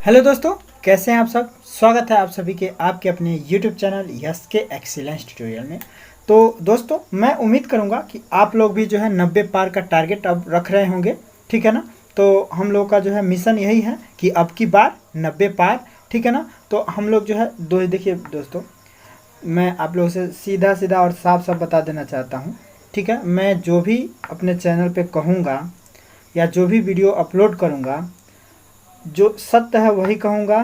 Hello दोस्तों, कैसे हैं आप सब। स्वागत है आप सभी के आपके अपने YouTube चैनल यस के एक्सीलेंस ट्यूटोरियल में। तो दोस्तों, मैं उम्मीद करूंगा कि आप लोग भी जो है 90 पार का टारगेट अब रख रहे होंगे, ठीक है ना। तो हम लोग का जो है मिशन यही है कि अब की बार 90 पार, ठीक है ना। तो हम लोग जो है देखिए दोस्तों, मैं आप लोगों से सीधा सीधा और साफ साफ बता देना चाहता हूँ, ठीक है। मैं जो भी अपने चैनल पर कहूँगा या जो भी वीडियो अपलोड करूँगा, जो सत्य है वही कहूँगा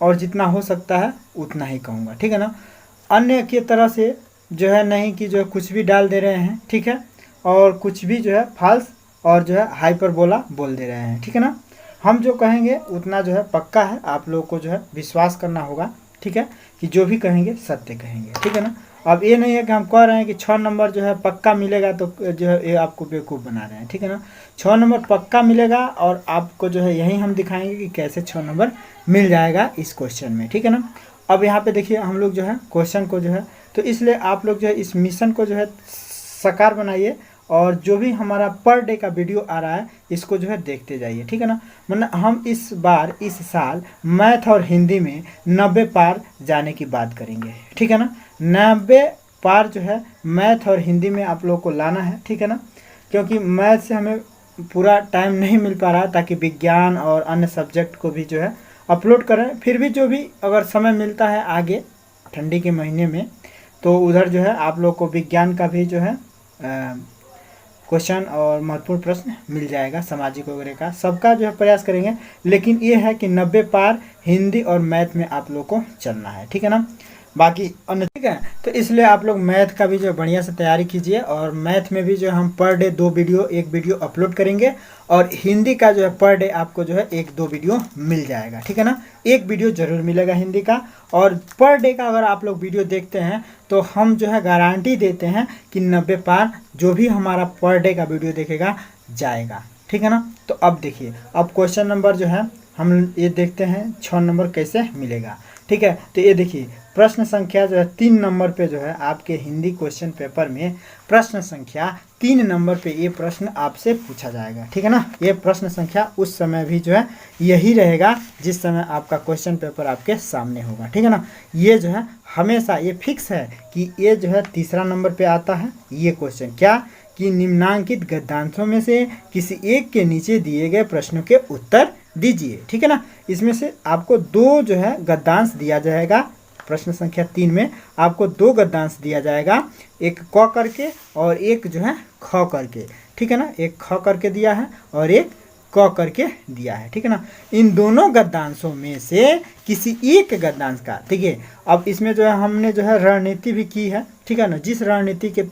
और जितना हो सकता है उतना ही कहूँगा, ठीक है ना। अन्य की तरह से जो है नहीं कि जो है कुछ भी डाल दे रहे हैं, ठीक है, और कुछ भी जो है फाल्स और जो है हाइपरबोला बोल दे रहे हैं, ठीक है ना। हम जो कहेंगे उतना जो है पक्का है, आप लोगों को जो है विश्वास करना होगा, ठीक है, कि जो भी कहेंगे सत्य कहेंगे, ठीक है ना। अब ये नहीं है कि हम कह रहे हैं कि 6 नंबर जो है पक्का मिलेगा तो जो है ये आपको बेवकूफ़ बना रहे हैं, ठीक है ना। 6 नंबर पक्का मिलेगा और आपको जो है यही हम दिखाएंगे कि कैसे 6 नंबर मिल जाएगा इस क्वेश्चन में, ठीक है ना। अब यहाँ पे देखिए हम लोग जो है क्वेश्चन को जो है, तो इसलिए आप लोग जो है इस मिशन को जो है साकार बनाइए और जो भी हमारा पर डे का वीडियो आ रहा है इसको जो है देखते जाइए, ठीक है ना। मतलब हम इस बार इस साल मैथ और हिंदी में 90 पार जाने की बात करेंगे, ठीक है ना। 90 पार जो है मैथ और हिंदी में आप लोग को लाना है, ठीक है ना, क्योंकि मैथ से हमें पूरा टाइम नहीं मिल पा रहा है, ताकि विज्ञान और अन्य सब्जेक्ट को भी जो है अपलोड करें। फिर भी जो भी अगर समय मिलता है आगे ठंडी के महीने में, तो उधर जो है आप लोग को विज्ञान का भी जो है क्वेश्चन और महत्वपूर्ण प्रश्न मिल जाएगा, सामाजिक वगैरह का सबका जो है प्रयास करेंगे। लेकिन ये है कि 90 पार हिंदी और मैथ में आप लोग को चलना है, ठीक है ना। बाकी अन्य ठीक है, तो इसलिए आप लोग मैथ का भी जो बढ़िया से तैयारी कीजिए और मैथ में भी जो हम पर डे एक वीडियो अपलोड करेंगे और हिंदी का जो है पर डे आपको जो है 1-2 वीडियो मिल जाएगा, ठीक है ना। एक वीडियो जरूर मिलेगा हिंदी का, और पर डे का अगर आप लोग वीडियो देखते हैं तो हम जो है गारंटी देते हैं कि 90 पार जो भी हमारा पर डे का वीडियो देखेगा जाएगा, ठीक है ना। तो अब देखिए, अब क्वेश्चन नंबर जो है हम ये देखते हैं 6 नंबर कैसे मिलेगा, ठीक है। तो ये देखिए प्रश्न संख्या जो है 3 नंबर पे जो है आपके हिंदी क्वेश्चन पेपर में प्रश्न संख्या 3 नंबर पे ये प्रश्न आपसे पूछा जाएगा, ठीक है ना। ये प्रश्न संख्या उस समय भी जो है यही रहेगा जिस समय आपका क्वेश्चन पेपर आपके सामने होगा, ठीक है ना। ये जो है हमेशा ये फिक्स है कि ये जो है तीसरा नंबर पे आता है ये क्वेश्चन, क्या कि निम्नांकित गद्यांशों में से किसी एक के नीचे दिए गए प्रश्नों के उत्तर दीजिए, ठीक है ना। इसमें से आपको 2 जो है गद्यांश दिया जाएगा। प्रश्न संख्या 3 में आपको 2 गद्यांश दिया जाएगा, एक क करके और एक जो है ख करके, ठीक है ना। एक ख करके दिया है और एक क करके दिया है, ठीक है ना। इन दोनों गद्यांशों में से किसी एक गद्यांश का, ठीक है। अब इसमें जो है हमने जो है रणनीति भी की है, ठीक है ना, जिस रणनीति के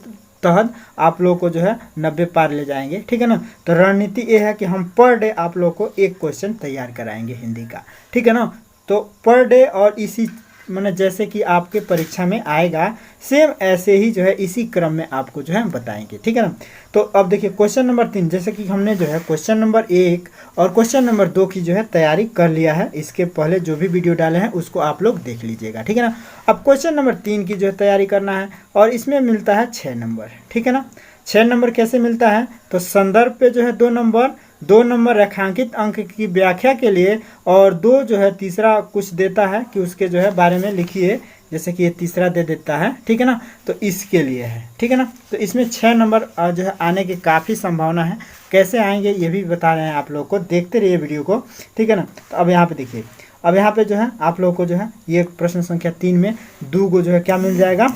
तहत आप लोग को जो है 90 पार ले जाएंगे, ठीक है ना। तो रणनीति ये है कि हम पर डे आप लोग को एक क्वेश्चन तैयार कराएंगे हिंदी का, ठीक है ना। तो पर डे और इसी मैंने जैसे कि आपके परीक्षा में आएगा सेम ऐसे ही जो है इसी क्रम में आपको जो है बताएंगे, ठीक है ना। तो अब देखिए क्वेश्चन नंबर 3, जैसे कि हमने जो है क्वेश्चन नंबर 1 और क्वेश्चन नंबर 2 की जो है तैयारी कर लिया है। इसके पहले जो भी वीडियो डाले हैं उसको आप लोग देख लीजिएगा, ठीक है ना। अब क्वेश्चन नंबर 3 की जो है तैयारी करना है और इसमें मिलता है 6 नंबर, ठीक है ना। 6 नंबर कैसे मिलता है, तो संदर्भ पे जो है 2 नंबर रेखांकित अंक की व्याख्या के लिए और 2 जो है तीसरा कुछ देता है कि उसके जो है बारे में लिखिए, जैसे कि ये तीसरा दे देता है, ठीक है ना। तो इसके लिए है, ठीक है ना। तो इसमें 6 नंबर जो है आने की काफ़ी संभावना है। कैसे आएंगे ये भी बता रहे हैं आप लोग को, देखते रहिए वीडियो को, ठीक है ना। तो अब यहाँ पे देखिए, अब यहाँ पे जो है आप लोग को जो है ये प्रश्न संख्या 3 में 2 को जो है क्या मिल जाएगा,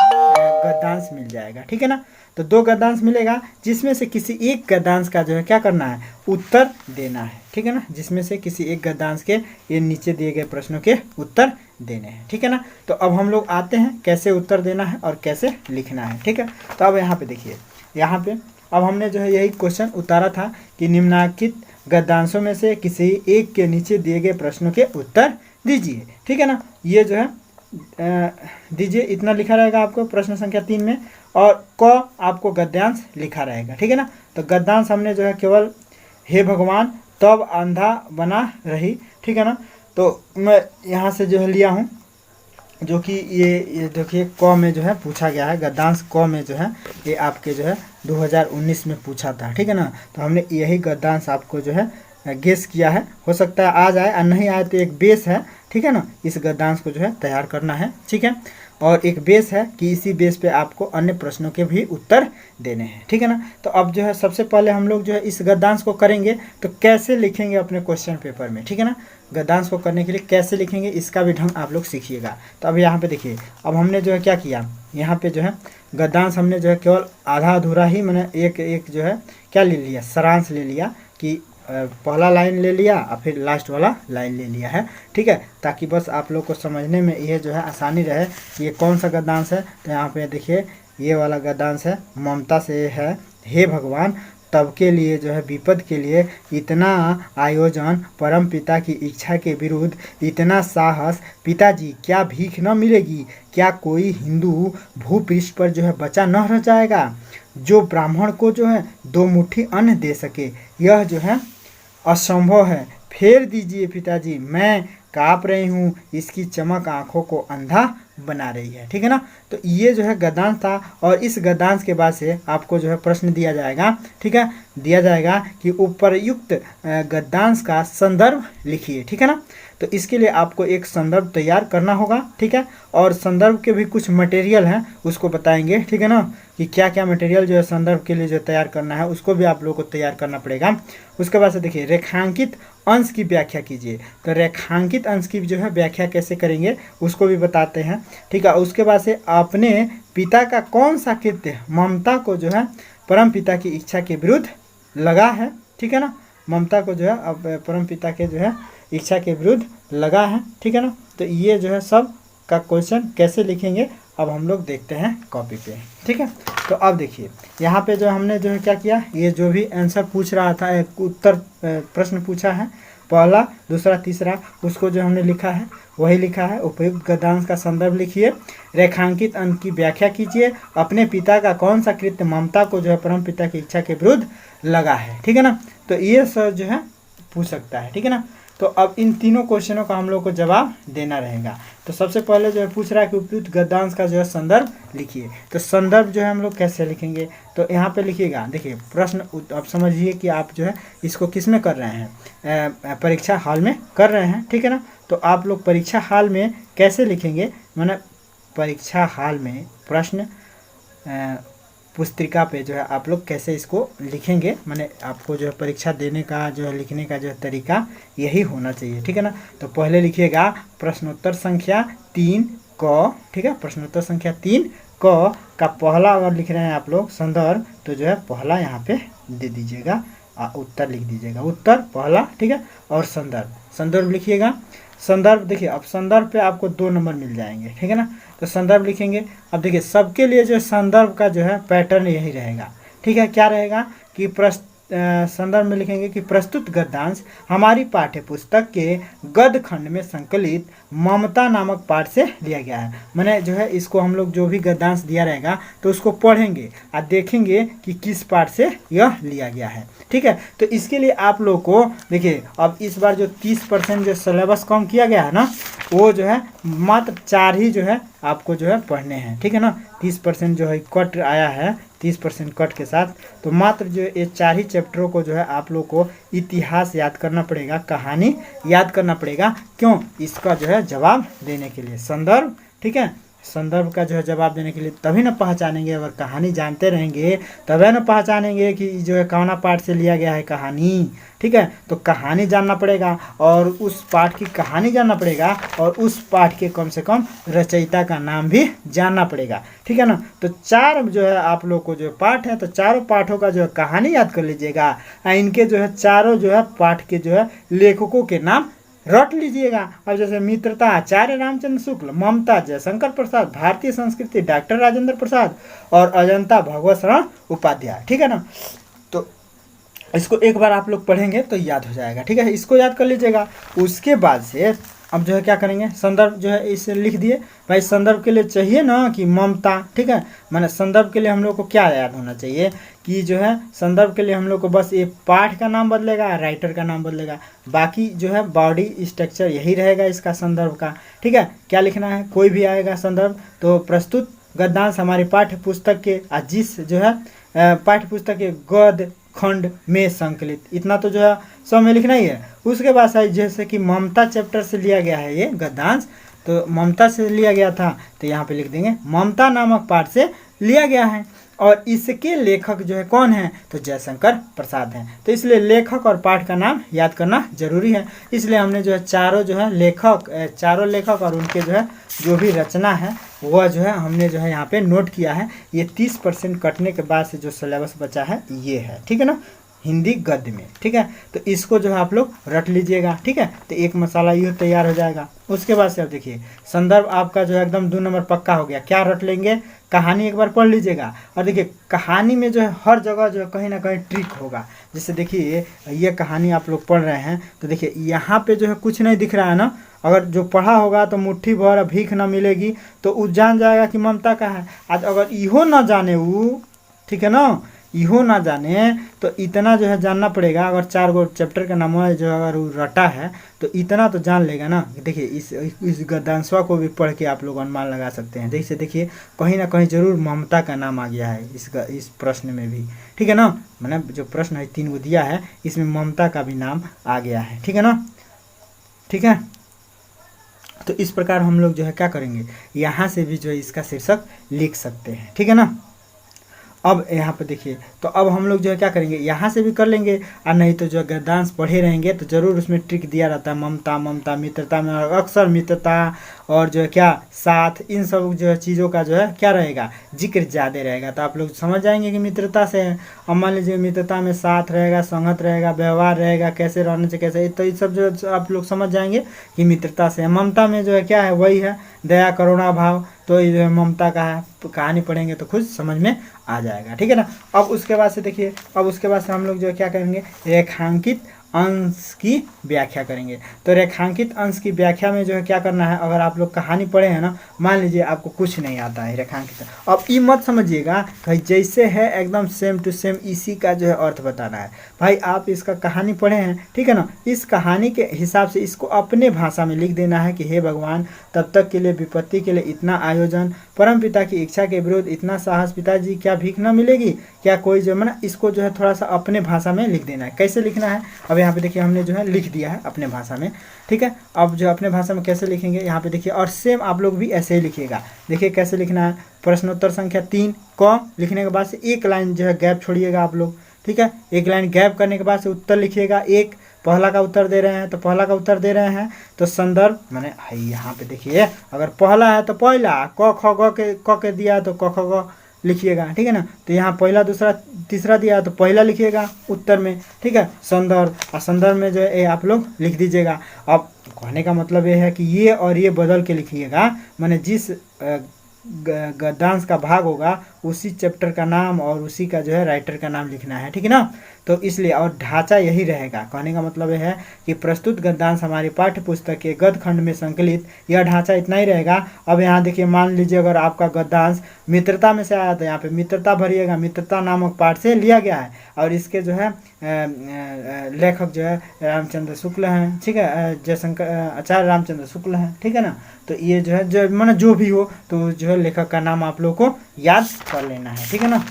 गद्यांश मिल जाएगा, ठीक है ना। तो 2 गद्यांश मिलेगा जिसमें से किसी एक गद्यांश का जो है क्या करना है, उत्तर देना है, ठीक है ना। जिसमें से किसी एक गद्यांश के ये नीचे दिए गए प्रश्नों के उत्तर देने हैं, ठीक है ना। तो अब हम लोग आते हैं कैसे उत्तर देना है और कैसे लिखना है, ठीक है। तो अब यहाँ पे देखिए, यहाँ पे अब हमने जो है यही क्वेश्चन उतारा था कि निम्नांकित गद्यांशों में से किसी एक के नीचे दिए गए प्रश्नों के उत्तर दीजिए, ठीक है ना। ये जो है दीजिए इतना लिखा रहेगा आपको प्रश्न संख्या 3 में, और क आपको गद्यांश लिखा रहेगा, ठीक है ना। तो गद्यांश हमने जो है केवल हे भगवान तब अंधा बना रही, ठीक है ना। तो मैं यहाँ से जो है लिया हूँ, जो कि ये देखिए क में जो है पूछा गया है, गद्यांश क में जो है ये आपके जो है 2019 में पूछा था, ठीक है ना। तो हमने यही गद्यांश आपको जो है गेस किया है, हो सकता है आ जाए और नहीं आए तो एक बेस है, ठीक है ना, इस गद्यांश को जो है तैयार करना है, ठीक है। और एक बेस है कि इसी बेस पे आपको अन्य प्रश्नों के भी उत्तर देने हैं, ठीक है ना। तो अब जो है सबसे पहले हम लोग जो है इस गद्यांश को करेंगे तो कैसे लिखेंगे अपने क्वेश्चन पेपर में, ठीक है ना। गद्यांश को करने के लिए कैसे लिखेंगे इसका भी ढंग आप लोग सीखिएगा। तो अब यहाँ पे देखिए, अब हमने जो है क्या किया, यहाँ पे जो है गद्यांश हमने जो है केवल आधा अधूरा ही मैंने एक एक जो है क्या ले लिया, सारांश ले लिया कि पहला लाइन ले लिया और फिर लास्ट वाला लाइन ले लिया है, ठीक है, ताकि बस आप लोग को समझने में ये जो है आसानी रहे कि ये कौन सा गद्यांश है। तो यहाँ पे देखिए ये वाला गद्यांश है, ममता से है, हे भगवान तब के लिए जो है विपद के लिए इतना आयोजन, परम पिता की इच्छा के विरुद्ध इतना साहस, पिताजी क्या भीख न मिलेगी, क्या कोई हिंदू भूपृष्ठ पर जो है बचा न रह जाएगा जो ब्राह्मण को जो है 2 मुट्ठी अन्न दे सके, यह जो है असंभव है, फेर दीजिए पिताजी, मैं काँप रही हूँ, इसकी चमक आँखों को अंधा बना रही है, ठीक है ना। तो ये जो है गद्यांश था और इस गद्यांश के बाद से आपको जो है प्रश्न दिया जाएगा, ठीक है, दिया जाएगा कि उपरयुक्त गद्यांश का संदर्भ लिखिए, ठीक है ना। तो इसके लिए आपको एक संदर्भ तैयार करना होगा, ठीक है, और संदर्भ के भी कुछ मटेरियल हैं उसको बताएंगे, ठीक है ना, कि क्या क्या मटेरियल जो है संदर्भ के लिए जो तैयार करना है उसको भी आप लोगों को तैयार करना पड़ेगा। उसके बाद से देखिए रेखांकित अंश की व्याख्या कीजिए। तो रेखांकित अंश की जो है व्याख्या कैसे करेंगे उसको भी बताते हैं, ठीक है। उसके बाद से अपने पिता का कौन सा कृत्य ममता को जो है परम पिता की इच्छा के विरुद्ध लगा है, ठीक है ना, ममता को जो है अब परम पिता के जो है इच्छा के विरुद्ध लगा है, ठीक है ना। तो ये जो है सब का क्वेश्चन कैसे लिखेंगे अब हम लोग देखते हैं कॉपी पे, ठीक है। तो अब देखिए यहाँ पे जो हमने जो है क्या किया, ये जो भी आंसर पूछ रहा था, उत्तर प्रश्न पूछा है पहला, दूसरा, तीसरा, उसको जो हमने लिखा है वही लिखा है। उपयुक्त गद्यांश का संदर्भ लिखिए, रेखांकित अंक की व्याख्या कीजिए, अपने पिता का कौन सा कृत्य ममता को जो है परम पिता की इच्छा के विरुद्ध लगा है, ठीक है ना। तो ये सब जो है पूछ सकता है, ठीक है ना। तो अब इन तीनों क्वेश्चनों का हम लोग को जवाब देना रहेगा। तो सबसे पहले जो है पूछ रहा है कि उपयुक्त गद्यांश का जो है संदर्भ लिखिए। तो संदर्भ जो है हम लोग कैसे लिखेंगे, तो यहाँ पे लिखिएगा, देखिए प्रश्न अब समझिए कि आप जो है इसको किस में कर रहे हैं, परीक्षा हॉल में कर रहे हैं, ठीक है ना। तो आप लोग परीक्षा हॉल में कैसे लिखेंगे, मैंने परीक्षा हॉल में प्रश्न पुस्तिका पे जो है आप लोग कैसे इसको लिखेंगे, मैंने आपको जो है परीक्षा देने का जो है लिखने का जो है तरीका यही होना चाहिए, ठीक है ना। तो पहले लिखिएगा प्रश्नोत्तर संख्या 3 क, ठीक है, प्रश्नोत्तर संख्या 3 क का पहला अगर लिख रहे हैं आप लोग संदर्भ, तो जो है पहला यहाँ पे दे दीजिएगा, उत्तर लिख दीजिएगा, उत्तर पहला, ठीक है, और संदर्भ लिखिएगा। संदर्भ देखिए अब संदर्भ पे आपको 2 नंबर मिल जाएंगे, ठीक है ना। तो संदर्भ लिखेंगे। अब देखिए सबके लिए जो संदर्भ का जो है पैटर्न यही रहेगा, ठीक है। क्या रहेगा कि संदर्भ में लिखेंगे कि प्रस्तुत गद्यांश हमारी पाठ्य पुस्तक के गद्य खंड में संकलित ममता नामक पाठ से लिया गया है। मैंने जो है इसको हम लोग जो भी गद्यांश दिया रहेगा तो उसको पढ़ेंगे और देखेंगे कि किस पाठ से यह लिया गया है, ठीक है। तो इसके लिए आप लोग को देखिए अब इस बार जो 30% जो सिलेबस कम किया गया है ना, वो जो है मात्र 4 ही जो है आपको जो है पढ़ने हैं, ठीक है ना। 30% जो है कट आया है, 30% कट के साथ, तो मात्र जो ये 4 ही चैप्टरों को जो है आप लोग को इतिहास याद करना पड़ेगा, कहानी याद करना पड़ेगा। क्यों, इसका जो है जवाब देने के लिए संदर्भ, ठीक है, संदर्भ का जो है जवाब देने के लिए तभी ना पहचानेंगे, अगर कहानी जानते रहेंगे तभी ना पहचानेंगे कि जो है कौना पाठ से लिया गया है कहानी, ठीक है। तो कहानी जानना पड़ेगा और उस पाठ की कहानी जानना पड़ेगा और उस पाठ के कम से कम रचयिता का नाम भी जानना पड़ेगा, ठीक है ना। तो 4 जो है आप लोग को जो पाठ है, तो चारों पाठों का जो है कहानी याद कर लीजिएगा, इनके जो है चारों जो है पाठ के जो है लेखकों के नाम रट लीजिएगा। अब जैसे मित्रता आचार्य रामचंद्र शुक्ल, ममता जयशंकर प्रसाद, भारतीय संस्कृति डॉक्टर राजेंद्र प्रसाद और अजंता भगवत शरण उपाध्याय, ठीक है ना। तो इसको एक बार आप लोग पढ़ेंगे तो याद हो जाएगा, ठीक है, इसको याद कर लीजिएगा। उसके बाद से अब जो है क्या करेंगे, संदर्भ जो है इसे लिख दिए भाई। संदर्भ के लिए चाहिए ना कि ममता, ठीक है, माने संदर्भ के लिए हम लोग को क्या याद होना चाहिए कि जो है संदर्भ के लिए हम लोग को बस ये पाठ का नाम बदलेगा, राइटर का नाम बदलेगा, बाकी जो है बॉडी स्ट्रक्चर यही रहेगा इसका संदर्भ का, ठीक है। क्या लिखना है, कोई भी आएगा संदर्भ, तो प्रस्तुत गद्यांश हमारी पाठ्य पुस्तक के जिस जो है पाठ्य पुस्तक के गद्य खंड में संकलित, इतना तो जो है सब में लिखना ही है। उसके बाद है जैसे कि ममता चैप्टर से लिया गया है ये गद्यांश, तो ममता से लिया गया था तो यहाँ पे लिख देंगे ममता नामक पाठ से लिया गया है। और इसके लेखक जो है कौन है, तो जयशंकर प्रसाद हैं। तो इसलिए लेखक और पाठ का नाम याद करना जरूरी है। इसलिए हमने जो है चारों लेखक और उनके जो है जो भी रचना है वह जो है हमने जो है यहाँ पे नोट किया है। ये 30% कटने के बाद से जो सिलेबस बचा है ये है, ठीक है ना, हिंदी गद्य में, ठीक है। तो इसको जो है आप लोग रट लीजिएगा, ठीक है। तो एक मसाला यूँ तैयार हो जाएगा। उसके बाद से अब देखिए संदर्भ आपका जो है एकदम 2 नंबर पक्का हो गया। क्या रट लेंगे, कहानी एक बार पढ़ लीजिएगा। और देखिए कहानी में जो है हर जगह जो है कहीं ना कहीं ट्रिक होगा। जैसे देखिए ये कहानी आप लोग पढ़ रहे हैं तो देखिए यहाँ पे जो है कुछ नहीं दिख रहा है ना, अगर जो पढ़ा होगा तो मुट्ठी भर भीख ना मिलेगी तो वो जान जाएगा कि ममता का है। आज अगर इहो ना जाने वो, ठीक है ना, इहो ना जाने तो इतना जो है जानना पड़ेगा। अगर 4 गो चैप्टर का नाम है जो अगर वो रटा है तो इतना तो जान लेगा ना। देखिए इस गद्यांशवा को भी पढ़ के आप लोग अनुमान लगा सकते हैं। जैसे देखिए कहीं ना कहीं जरूर ममता का नाम आ गया है इस प्रश्न में भी, ठीक है ना। मैंने जो प्रश्न है 3 को दिया है इसमें ममता का भी नाम आ गया है, ठीक है ना, ठीक है। तो इस प्रकार हम लोग जो है क्या करेंगे, यहाँ से भी जो है इसका शीर्षक लिख सकते हैं, ठीक है ना। अब यहाँ पे देखिए तो अब हम लोग जो है क्या करेंगे, यहाँ से भी कर लेंगे और नहीं तो जो है गद्यांश पढ़े रहेंगे तो ज़रूर उसमें ट्रिक दिया रहता है। ममता मित्रता में अक्सर मित्रता और जो है क्या साथ, इन सब जो है चीज़ों का जो है क्या रहेगा, जिक्र ज़्यादा रहेगा। तो आप लोग समझ जाएंगे कि मित्रता से है। अब मान लीजिए मित्रता में साथ रहेगा, संगत रहेगा, व्यवहार रहेगा, कैसे रहने से कैसे, तो ये सब जो आप लोग समझ जाएंगे कि मित्रता से है। ममता में जो है क्या है, वही है दया करुणा भाव, तो ये जो है ममता का है। कहानी पढ़ेंगे तो खुद समझ में आ जाएगा, ठीक है ना। अब उसके बाद से देखिए, अब उसके बाद से हम लोग जो है क्या करेंगे, रेखांकित अंश की व्याख्या करेंगे। तो रेखांकित अंश की व्याख्या में जो है क्या करना है, अगर आप लोग कहानी पढ़े हैं ना, मान लीजिए आपको कुछ नहीं आता है रेखांकित, अब ये मत समझिएगा भाई जैसे है एकदम सेम टू सेम इसी का जो है अर्थ बताना है। भाई आप इसका कहानी पढ़े हैं, ठीक है ना, इस कहानी के हिसाब से इसको अपने भाषा में लिख देना है कि हे भगवान तब तक के लिए विपत्ति के लिए इतना आयोजन, परम पिता की इच्छा के विरुद्ध इतना साहस, पिताजी क्या भीख न मिलेगी, क्या कोई जो है ना, इसको जो है थोड़ा सा अपने भाषा में लिख देना है। कैसे लिखना है, अब यहाँ पे देखिए हमने जो है लिख दिया है अपने भाषा में, ठीक है। अब जो अपने भाषा में कैसे लिखेंगे यहाँ पे देखिए, और सेम आप लोग भी ऐसे ही लिखिएगा। देखिए कैसे लिखना है, प्रश्नोत्तर संख्या 3 को लिखने के बाद से एक लाइन जो है गैप छोड़िएगा आप लोग, ठीक है। एक लाइन गैप करने के बाद से उत्तर लिखिएगा। एक पहला का उत्तर दे रहे हैं तो पहला का उत्तर दे रहे हैं तो संदर्भ मैंने यहाँ पे देखिए, अगर पहला है तो पहला, क ख ग के दिया है तो क ख ग लिखिएगा, ठीक है ना। तो यहाँ पहला दूसरा तीसरा दिया है तो पहला लिखिएगा उत्तर में, ठीक है। संदर्भ, और संदर्भ में जो है आप लोग लिख दीजिएगा। अब कहने का मतलब ये है कि ये और ये बदल के लिखिएगा, मैंने जिस गद्यांश का भाग होगा उसी चैप्टर का नाम और उसी का जो है राइटर का नाम लिखना है, ठीक है ना। तो इसलिए और ढांचा यही रहेगा। कहने का मतलब यह है कि प्रस्तुत गद्यांश हमारी पाठ्य पुस्तक के गद्य खंड में संकलित, यह ढांचा इतना ही रहेगा। अब यहाँ देखिए मान लीजिए अगर आपका गद्यांश मित्रता में से आया तो यहाँ पे मित्रता भरिएगा, मित्रता नामक पाठ से लिया गया है और इसके जो है लेखक जो है रामचंद्र शुक्ल हैं, ठीक है, जयशंकर आचार्य रामचंद्र शुक्ल हैं, ठीक है ना। तो ये जो है जो माने जो भी हो तो जो है लेखक का नाम आप लोग को याद कर लेना है, ठीक है ना।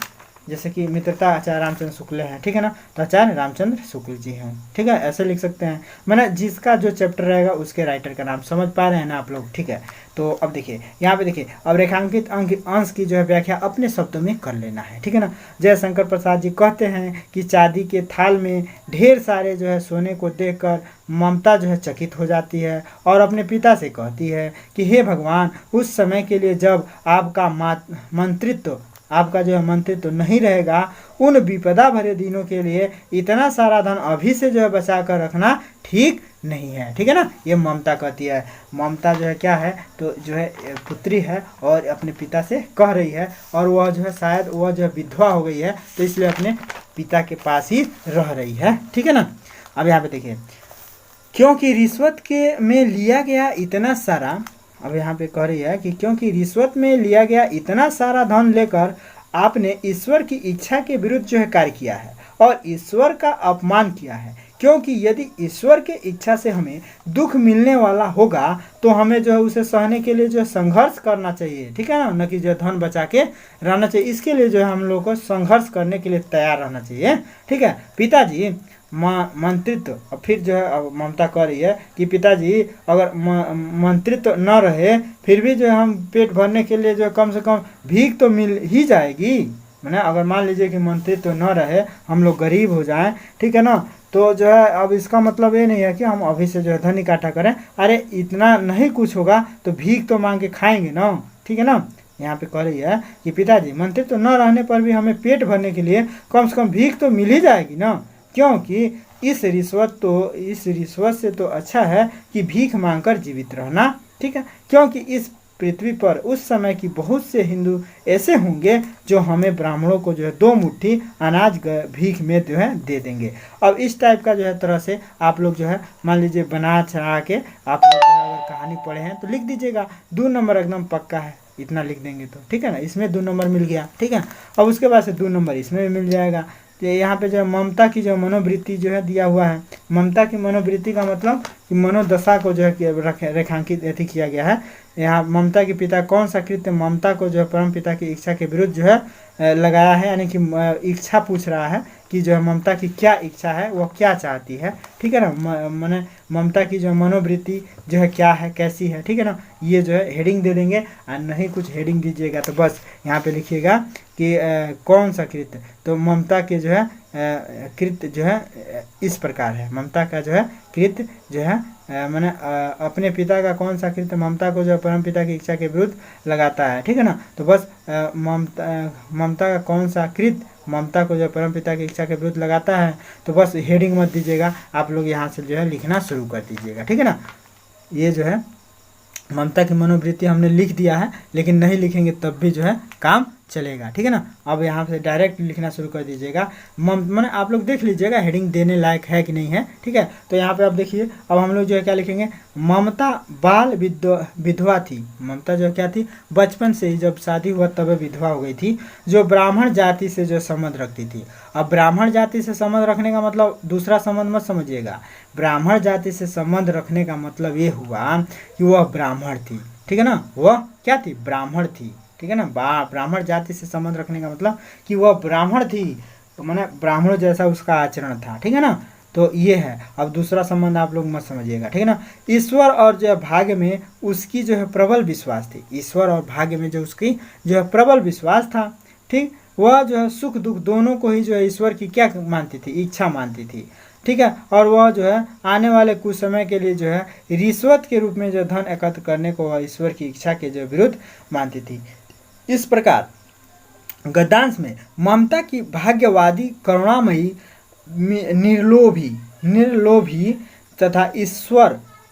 जैसे कि मित्रता आचार्य रामचंद्र शुक्ल हैं, ठीक है ना, तो आचार्य रामचंद्र शुक्ल जी हैं, ठीक है, ऐसे लिख सकते हैं। मैंने जिसका जो चैप्टर रहेगा उसके राइटर का नाम समझ पा रहे हैं ना आप लोग, ठीक है। तो अब देखिए यहाँ पे देखिए, अब रेखांकित अंश की जो है व्याख्या अपने शब्दों में कर लेना है, ठीक है ना। जयशंकर प्रसाद जी कहते हैं कि चांदी के थाल में ढेर सारे जो है सोने को देखकर ममता जो है चकित हो जाती है और अपने पिता से कहती है कि हे भगवान उस समय के लिए जब आपका आपका जो है मंत्रित्व नहीं रहेगा, उन विपदा भरे दिनों के लिए इतना सारा धन अभी से जो है बचा कर रखना ठीक नहीं है, ठीक है ना। ये ममता कहती है। ममता जो है क्या है, तो जो है पुत्री है और अपने पिता से कह रही है और वह जो है शायद वह जो है विधवा हो गई है तो इसलिए अपने पिता के पास ही रह रही है, ठीक है ना। अब यहाँ पे देखिए, क्योंकि रिश्वत के में लिया गया इतना सारा, अब यहाँ पे कह रही है कि क्योंकि रिश्वत में लिया गया इतना सारा धन लेकर आपने ईश्वर की इच्छा के विरुद्ध जो है कार्य किया है और ईश्वर का अपमान किया है, क्योंकि यदि ईश्वर के इच्छा से हमें दुख मिलने वाला होगा तो हमें जो है उसे सहने के लिए जो है संघर्ष करना चाहिए, ठीक है ना, न कि जो धन बचा के रहना चाहिए। इसके लिए जो है हम लोग को संघर्ष करने के लिए तैयार रहना चाहिए, ठीक है। पिताजी मंत्रित्व, अब फिर जो है अब ममता कह रही है कि पिताजी अगर मंत्रित्व न रहे फिर भी जो है हम पेट भरने के लिए जो कम से कम भीख तो मिल ही जाएगी। मैंने अगर मान लीजिए कि मंत्रित्व न रहे, हम लोग गरीब हो जाएं, ठीक है ना, तो जो है अब इसका मतलब ये नहीं है कि हम अभी से जो है धन इकट्ठा करें। अरे इतना नहीं कुछ होगा तो भीख तो मांग के खाएंगे ना, ठीक है ना। यहाँ पे कह रही है कि पिताजी मंत्रित्व न रहने पर भी हमें पेट भरने के लिए कम से कम भीख तो मिल ही जाएगी ना, क्योंकि इस रिश्वत से तो अच्छा है कि भीख मांगकर जीवित रहना, ठीक है। क्योंकि इस पृथ्वी पर उस समय की बहुत से हिंदू ऐसे होंगे जो हमें ब्राह्मणों को जो है 2 मुट्ठी अनाज भीख में जो है दे देंगे। अब इस टाइप का जो है तरह से आप लोग जो है मान लीजिए बना चढ़ा के आप लोग जो है अगर कहानी पढ़े हैं तो लिख दीजिएगा। 2 नंबर एकदम पक्का है, इतना लिख देंगे तो, ठीक है ना। इसमें 2 नंबर मिल गया, ठीक है। अब उसके बाद से 2 नंबर इसमें भी मिल जाएगा। तो यहाँ पे जो है ममता की जो मनोवृत्ति जो है दिया हुआ है। ममता की मनोवृत्ति का मतलब कि मनोदशा को जो है रेखांकित अथी किया गया है। यहाँ ममता के पिता कौन सा कृत्य ममता को जो है परम पिता की इच्छा के विरुद्ध जो है लगाया है, यानी कि इच्छा पूछ रहा है कि जो है ममता की क्या इच्छा है, वह क्या चाहती है, ठीक है ना। मैंने ममता की जो मनोवृत्ति जो है क्या है, कैसी है, ठीक है ना। ये जो है हेडिंग दे देंगे और नहीं कुछ हेडिंग दीजिएगा तो बस यहाँ पे लिखिएगा कि कौन सा कृत्य। तो ममता के जो है कृत्य जो है इस प्रकार है। ममता का जो है कृत्य जो है मैंने अपने पिता का कौन सा कृत्य ममता को जो परम पिता की इच्छा के विरुद्ध लगाता है, ठीक है ना। तो बस ममता का कौन सा कृत्य ममता को जो परम पिता की इच्छा के विरुद्ध लगाता है, तो बस हेडिंग मत दीजिएगा, आप लोग यहाँ से जो है लिखना शुरू कर दीजिएगा, ठीक है ना। ये जो है ममता की मनोवृत्ति हमने लिख दिया है, लेकिन नहीं लिखेंगे तब भी जो है काम चलेगा, ठीक है ना। अब यहाँ से डायरेक्ट लिखना शुरू कर दीजिएगा। मैंने आप लोग देख लीजिएगा हेडिंग देने लायक है कि नहीं है, ठीक है। तो यहाँ पे आप देखिए, अब हम लोग जो है क्या लिखेंगे, ममता बाल विधवा थी। ममता जो क्या थी, बचपन से ही जब शादी हुआ तब विधवा हो गई थी, जो ब्राह्मण जाति से जो संबंध रखती थी। अब ब्राह्मण जाति से संबंध रखने का मतलब दूसरा संबंध मत समझिएगा। ब्राह्मण जाति से संबंध रखने का मतलब ये हुआ कि वह ब्राह्मण थी, ठीक है ना। वह क्या थी, ब्राह्मण थी, ठीक है ना। ब्राह्मण जाति से संबंध रखने का मतलब कि वह ब्राह्मण थी, तो माने ब्राह्मणों जैसा उसका आचरण था, ठीक है ना। तो ये है। अब दूसरा संबंध आप लोग मत समझिएगा, ठीक है ना। ईश्वर और जो है भाग्य में उसकी जो है प्रबल विश्वास थी। ईश्वर और भाग्य में जो उसकी जो है प्रबल विश्वास था, ठीक। वह जो है सुख दुख दोनों को ही जो है ईश्वर की क्या मानती थी, इच्छा मानती थी, ठीक है। और वह जो है आने वाले कुछ समय के लिए जो है रिश्वत के रूप में जो धन एकत्र करने को वह ईश्वर की इच्छा के जो विरुद्ध मानती थी। इस प्रकार गद्यांश में ममता की भाग्यवादी, करुणामयी, निर्लोभी तथा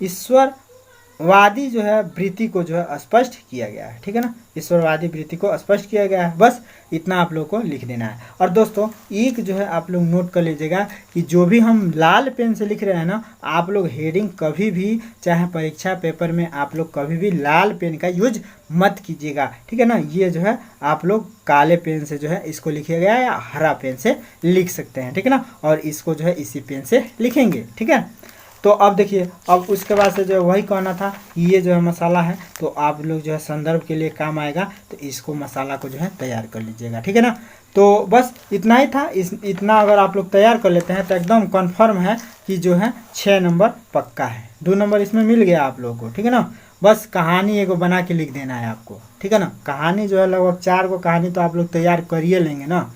ईश्वरवादी जो है वृत्ति को जो है स्पष्ट किया गया है, ठीक है ना। ईश्वरवादी वृत्ति को स्पष्ट किया गया है, बस इतना आप लोग को लिख देना है। और दोस्तों एक जो है आप लोग नोट कर लीजिएगा कि जो भी हम लाल पेन से लिख रहे हैं ना, आप लोग हेडिंग कभी भी चाहे परीक्षा पेपर में आप लोग कभी भी लाल पेन का यूज मत कीजिएगा, ठीक है ना। ये जो है आप लोग काले पेन से जो है इसको लिखिएगा या हरा पेन से लिख सकते हैं, ठीक है ना। और इसको जो है इसी पेन से लिखेंगे, ठीक है। तो अब देखिए, अब उसके बाद से जो है वही कहना था, ये जो है मसाला है, तो आप लोग जो है संदर्भ के लिए काम आएगा, तो इसको मसाला को जो है तैयार कर लीजिएगा, ठीक है ना। तो बस इतना ही था। इतना अगर आप लोग तैयार कर लेते हैं तो एकदम कन्फर्म है कि जो है 6 नंबर पक्का है। 2 नंबर इसमें मिल गया आप लोगों को, ठीक है ना। बस कहानी एगो बना के लिख देना है आपको, ठीक है ना। कहानी जो है लगभग 4 गो कहानी तो आप लोग तैयार करिए लेंगे ना।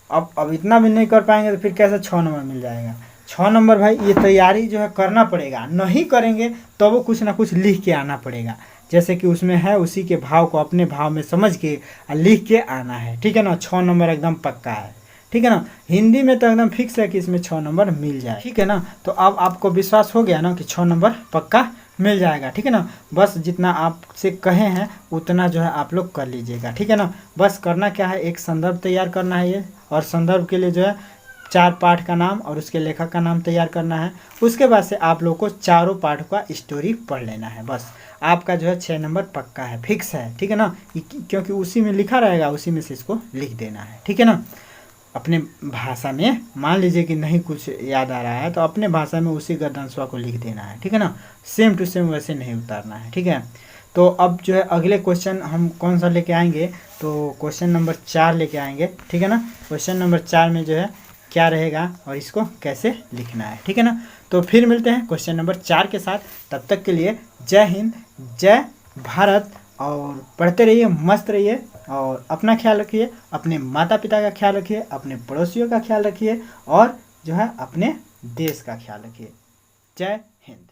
अब इतना भी नहीं कर पाएंगे तो फिर कैसे 6 नंबर मिल जाएगा। 6 नंबर भाई ये तैयारी जो है करना पड़ेगा, नहीं करेंगे तो वो कुछ ना कुछ लिख के आना पड़ेगा। जैसे कि उसमें है उसी के भाव को अपने भाव में समझ के लिख के आना है, ठीक है ना। 6 नंबर एकदम पक्का है, ठीक है ना। हिंदी में तो एकदम फिक्स है कि इसमें 6 नंबर मिल जाए, ठीक है ना। तो अब आपको विश्वास हो गया ना कि 6 नंबर पक्का मिल जाएगा, ठीक है ना। बस जितना आपसे कहे हैं उतना जो है आप लोग कर लीजिएगा, ठीक है ना। बस करना क्या है, एक संदर्भ तैयार करना है ये, और संदर्भ के लिए जो है 4 पाठ का नाम और उसके लेखक का नाम तैयार करना है। उसके बाद से आप लोग को चारों पाठ का स्टोरी पढ़ लेना है। बस आपका जो है 6 नंबर पक्का है, फिक्स है, ठीक है ना। क्योंकि उसी में लिखा रहेगा, उसी में से इसको लिख देना है, ठीक है ना। अपने भाषा में, मान लीजिए कि नहीं कुछ याद आ रहा है तो अपने भाषा में उसी गद्यांशवा को लिख देना है, ठीक है ना, सेम टू सेम वैसे नहीं उतारना है, ठीक है। तो अब जो है अगले क्वेश्चन हम कौन सा लेके आएंगे, तो क्वेश्चन नंबर 4 लेके आएंगे, ठीक है ना। क्वेश्चन नंबर 4 में जो है क्या रहेगा और इसको कैसे लिखना है, ठीक है ना। तो फिर मिलते हैं क्वेश्चन नंबर 4 के साथ, तब तक के लिए जय हिंद, जय भारत, और पढ़ते रहिए, मस्त रहिए, और अपना ख्याल रखिए, अपने माता पिता का ख्याल रखिए, अपने पड़ोसियों का ख्याल रखिए, और जो है अपने देश का ख्याल रखिए। जय हिंद।